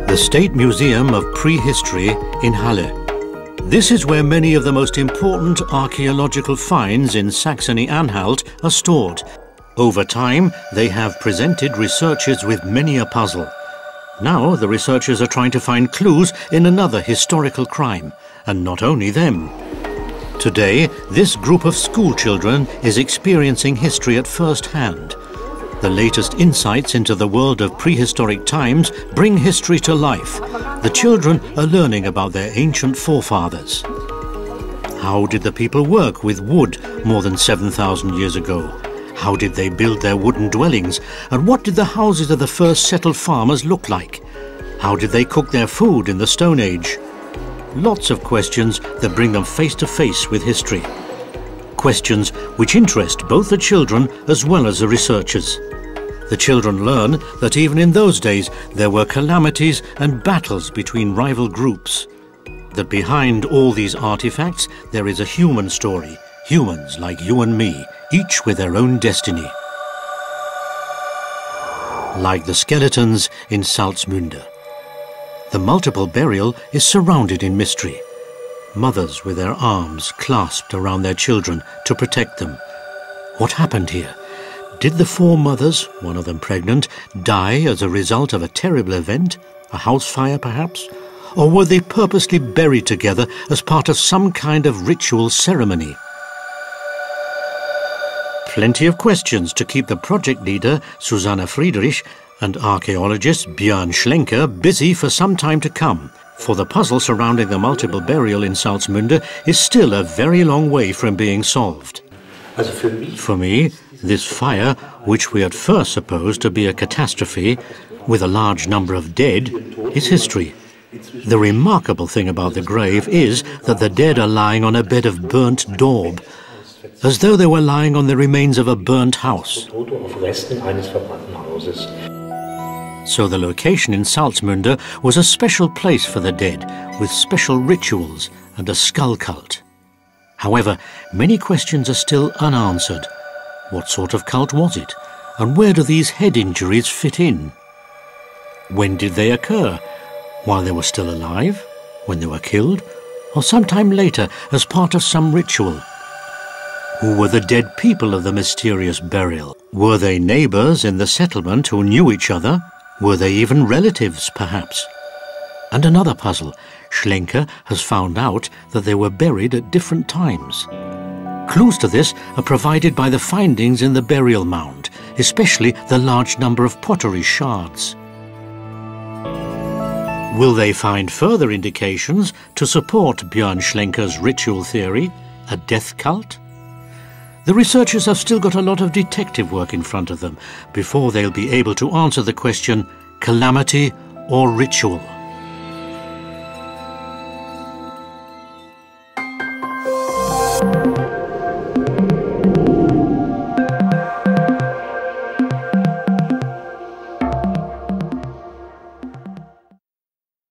the State Museum of Prehistory in Halle. This is where many of the most important archaeological finds in Saxony-Anhalt are stored. Over time, they have presented researchers with many a puzzle. Now the researchers are trying to find clues in another historical crime, and not only them. Today, this group of school children is experiencing history at first hand. The latest insights into the world of prehistoric times bring history to life. The children are learning about their ancient forefathers. How did the people work with wood more than 7,000 years ago? How did they build their wooden dwellings? And what did the houses of the first settled farmers look like? How did they cook their food in the Stone Age? Lots of questions that bring them face to face with history. Questions which interest both the children as well as the researchers. The children learn that even in those days there were calamities and battles between rival groups. That behind all these artifacts there is a human story, humans like you and me, each with their own destiny. Like the skeletons in Salzmünde. The multiple burial is surrounded in mystery. Mothers with their arms clasped around their children to protect them. What happened here? Did the four mothers, one of them pregnant, die as a result of a terrible event? A house fire, perhaps? Or were they purposely buried together as part of some kind of ritual ceremony? Plenty of questions to keep the project leader, Susanne Friedrich, and archaeologist Björn Schlenker busy for some time to come, for the puzzle surrounding the multiple burial in Salzmünde is still a very long way from being solved. For me, this fire, which we at first supposed to be a catastrophe, with a large number of dead, is history. The remarkable thing about the grave is that the dead are lying on a bed of burnt daub, as though they were lying on the remains of a burnt house. So the location in Salzmünde was a special place for the dead, with special rituals and a skull cult. However, many questions are still unanswered. What sort of cult was it? And where do these head injuries fit in? When did they occur? While they were still alive? When they were killed? Or sometime later as part of some ritual? Who were the dead people of the mysterious burial? Were they neighbours in the settlement who knew each other? Were they even relatives, perhaps? And another puzzle. Schlenker has found out that they were buried at different times. Clues to this are provided by the findings in the burial mound, especially the large number of pottery shards. Will they find further indications to support Björn Schlenker's ritual theory, a death cult? The researchers have still got a lot of detective work in front of them before they'll be able to answer the question, calamity or ritual?